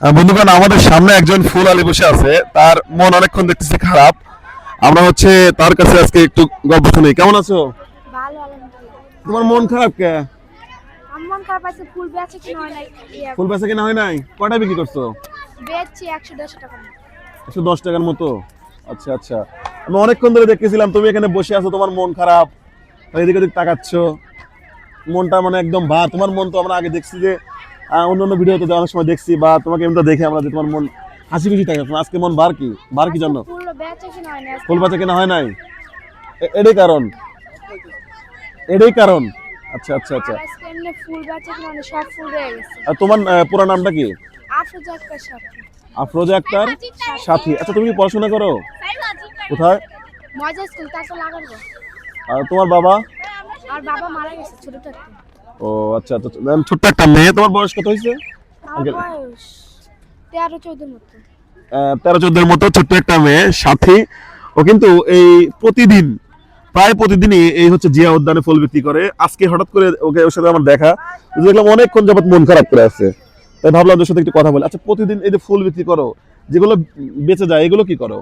বন্ধুগণ, আমাদের সামনে একজন ফুল আলী বসে আছে। তার মন অনেকক্ষণ দেখতেছে খারাপ। আমরা তার কাছে আজকে একটু গল্প শুনি। কেমন আছো? ভালো আলহামদুলিল্লাহ। তোমার মন খারাপ কে? আমার মন খারাপ আছে, ফুল বেচে কিনা হয় নাই। ফুল বেচা কিনা হয় নাই? কয়টা বিক্রি করছো? বেচছি 110 টাকা। 110 টাকার মতো। আচ্ছা আচ্ছা, আমি অনেকক্ষণ ধরে দেখতেছিলাম তুমি এখানে বসে আছো, তোমার মন খারাপ, এদিক ওদিক তাকাচ্ছ, মনটা মানে একদম ভার। তোমার মন তো আমরা আগে দেখছি যে অন্যান্য ভিডিওতে অনেক সময় দেখছি, বা তোমাকে এমনি দেখে আমরা যে তোমার মন হাসি খুশি থাকে। আজকে মন ভার কি? ভার কি জন্য? ফুল বেচে কিনা হয় নাই। ফুল বেচা কিনা হয় নাই, এটাই কারণ? এটাই কারণ? আচ্ছা আচ্ছা আচ্ছা। আজকে এমনি ফুল বেচে কিনা হয় নাই, সব ফুল রয়ে গেছে। আর তোমার পুরো নামটা কি? আফরোজা একটা সাথে। আফরোজা আক্তার সাথী। আচ্ছা, তুমি কি পড়াশোনা করো? কোথায়? মজা স্কুল তাকে লাগাবো। আর তোমার বাবা? আর বাবা মারা গেছে ছোট থাকতে। ও আচ্ছা আচ্ছা, ছোট্ট একটা মেয়ে। তোমার বয়স কত হয়েছে? আমার বয়স 13-14 মতো। 13-14-এর মতো ছোট্ট একটা মেয়ে সাথী। ও কিন্তু এই প্রায় প্রতিদিনই এই জিয়া উদ্যানে ফুল বিক্রি করে। আজকে হঠাৎ করে ওর সাথে আমার দেখা, দেখলাম অনেকক্ষণ যাবত মন খারাপ করে আছে। তাই ভাবলাম ওর সাথে একটু কথা বলি। আচ্ছা, প্রতিদিন এই যে ফুল বিক্রি করো, যেগুলো বেঁচে যায়, এগুলো কি করো?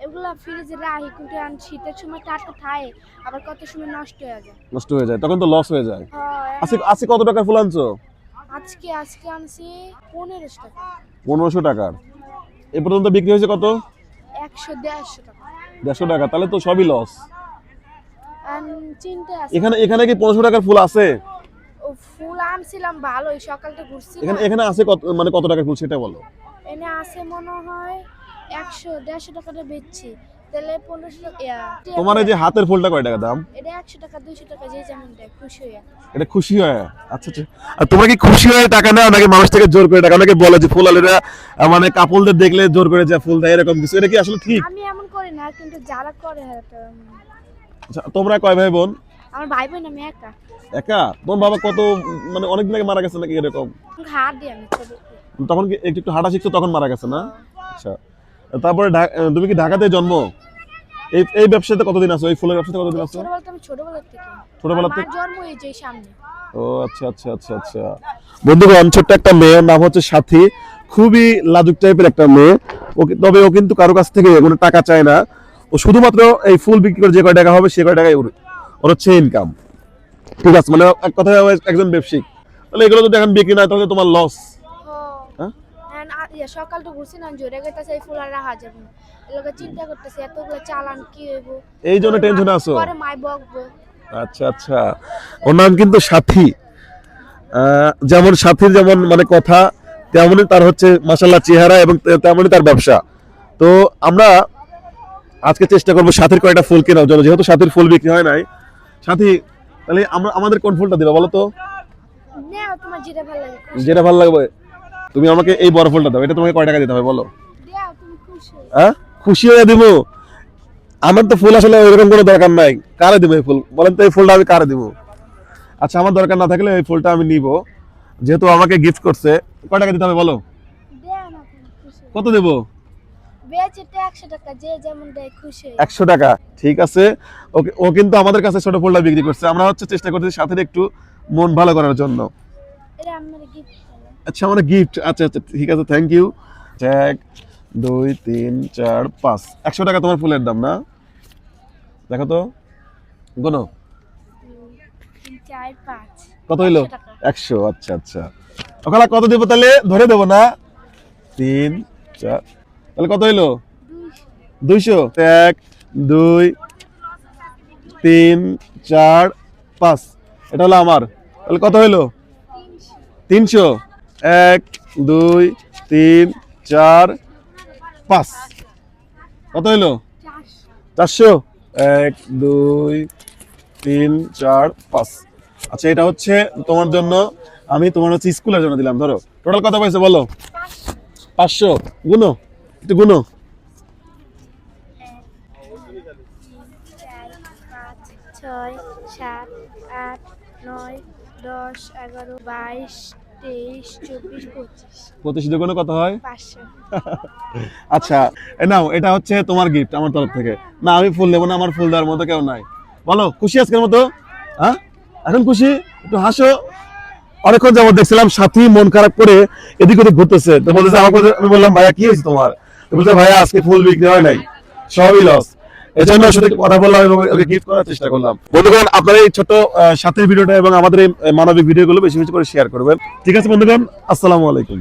এগুলা ফ্রিজে রাখি, কিন্তু শীতের সময় টাটকা থাকে, আবার কত সময় নষ্ট হয়ে যায়। নষ্ট হয়ে যায়, তখন তো লস হয়ে যায়। হয়। আজকে আজকে কত টাকার ফুল আনছো? আজকে আজকে আনছি 1500 টাকা। 1500 টাকার। এ পর্যন্ত বিক্রি হয়েছে কত? 100-150 টাকা। 150 টাকা, তাহলে তো সবই লস। চিন্তা আছে। এখানে এখানে কি 1500 টাকার ফুল আছে? ও ফুল আনছিলাম ভালোই, সকালটা ঘুরছি। এখানে এখানে আছে কত, মানে কত টাকার ফুল সেটা বলো। এনে আছে মনে হয় 100-150 টাকাটা বেচছি, তাহলে 1500 টাকা। তোমার এই যে হাতের ফুলটা কয় টাকা দাম? এটা 100 টাকা 200 টাকা, যে যেমন দেয় খুশি হয়ে। এটা খুশি হয়? আচ্ছা আচ্ছা। আর তোমরা কি খুশি হয়ে টাকা নাও, নাকি মানুষ থেকে জোর করে টাকা? অনেকে বলে যে ফুল আলীরা মানে কাপলদের দেখলে জোর করে যে ফুল দেয়, এরকম কিছু। এটা কি আসলে ঠিক? আমি এমন করি না, কিন্তু যারা করে আচ্ছা, তোমরা কয় ভাই বোন? আমার ভাই বোন, আমি একা। একা? তোমার বাবা কত, মানে অনেকদিন আগে মারা গেছে নাকি এরকম? হাত দিই আমি ছোট। তখন কি একটু একটু হাঁটা শিখছো, তখন মারা গেছে না? আচ্ছা। তারপরে তুমি কি ঢাকাতে জন্ম? এই এই ব্যবসাতে কতদিন আছো? এই ফুলের ব্যবসাতে কতদিন আছো? ছোটবেলা থেকে। ছোটবেলা আমার থেকে? জন্ম এই যে সামনে। ও আচ্ছা আচ্ছা আচ্ছা আচ্ছা। বন্ধুগণ, ছোট্ট একটা মেয়ের নাম সাথী। খুবই লাজুক টাইপের একটা মেয়ে। তবে ও কিন্তু কারো কাছ থেকে কোনো টাকা চায় না। ও শুধুমাত্র এই ফুল বিক্রি করে যে কয় টাকা হবে সে কয় টাকায় ওর ইনকাম। ঠিক আছে, মানে এক কথায় ও একজন ব্যবসায়িক। তাহলে এগুলো যদি এখন বিক্রি না হয়, তাহলে তোমার লস। হ্যাঁ, সকালটা ঘুরছি না, জোরে গেছে এই ফুল আর রাখা যাবে না। এলাকা চিন্তা করতেছে এতগুলো চালান কি হইব, এই জন্য টেনশনে আছো? পরে মাই বকবো। আচ্ছা আচ্ছা। ওর নাম কিন্তু সাথী। যেমন সাথীর যেমন মানে কথা, তেমনই তার মাশাআল্লাহ চেহারা, এবং তেমনই তার ব্যবসা। তো আমরা আজকে চেষ্টা করবো সাথীর কয়টা ফুল কেনার জন্য, যেহেতু সাথীর ফুল বিক্রি হয় নাই। সাথী, তাহলে আমাদের কোন ফুলটা দিবা বলো তো? নাও তোমার যেটা ভালো লাগে। যেটা ভালো লাগবে। তুমি আমাকে এই বড় ফুলটা দাও। এটা তোমাকে কয় টাকা দিতে হবে বলো? দাও, তুমি খুশি হও। হ্যাঁ, খুশি হয়ে দিব। আমার তো ফুল আসলে ওইরকম কোনো দরকার নাই। কারে দিব এই ফুল বলেন তো? এই ফুলটা আমি কারে দিব? আচ্ছা, আমার দরকার না থাকলে এই ফুলটা আমি নিব, যেহেতু আমাকে গিফট করছে। কয় টাকা দিতে হবে বলো? দাও না, তুমি খুশি হও। কত দেবো? বেচেতে 100 টাকা, যে যেমন দেয় খুশি হও। 100 টাকা, ঠিক আছে। ওকে, ও কিন্তু আমাদের কাছে ছোট ফুলটা বিক্রি করছে। আমরা চেষ্টা করতেছি সাথে একটু মন ভালো করার জন্য। এটা আমার গিফট। আচ্ছা, আমার গিফট। আচ্ছা আচ্ছা, ঠিক আছে, থ্যাংক ইউ। 1 2 3 4 5 100 টাকা তোমার ফুলের দাম না? দেখো তো, গোনো 3 4 5 কত হইলো? 100 টাকা। 100। আচ্ছা আচ্ছা। ওখানে কত দেবো তাহলে? ধরে দেবো না? 3 4, তাহলে কত হইলো? 200। 1 2 3 4 5, এটা হলো আমার। তাহলে কত হইলো? 300। 1 2 3 4 5, কত হইলো? 400। 1 2 3 4 5। আচ্ছা, এটা তোমার জন্য। আমি তোমার স্কুলের জন্য দিলাম। ধরো, টোটাল কত পয়সা বলো? 500। গুনো, একটু গুনো। 6 7 8 9 10 11 22 23 24 25 25 দুগুণে কত হয়? 500। আচ্ছা, নাও, এটা তোমার গিফট আমার তরফ থেকে। না, আমি ফুল নেবো না, আমার ফুল দেওয়ার মতো কেউ নাই। বলো, খুশি আজকের মতো? হ্যাঁ, এখন খুশি? একটু হাসো। অনেকক্ষণ যাবত দেখছিলাম সাথী মন খারাপ করে এদিক ওদিক ঘুরতেছে, তো বলতেছে আমাকে, আমি বললাম ভাইয়া কি হয়েছে তোমার, তো বলছে ভাইয়া আজকে ফুল বিক্রি হয় নাই, সবই লস। এই জন্য ওর সাথে কথা বললাম এবং ওকে গিফট করার চেষ্টা করলাম। বন্ধুগণ, আপনারা এই ছোট সাথীর ভিডিওটা এবং আমাদের এই মানবিক ভিডিওগুলো বেশি বেশি করে শেয়ার করবেন। ঠিক আছে বন্ধুগণ, আসসালামু আলাইকুম।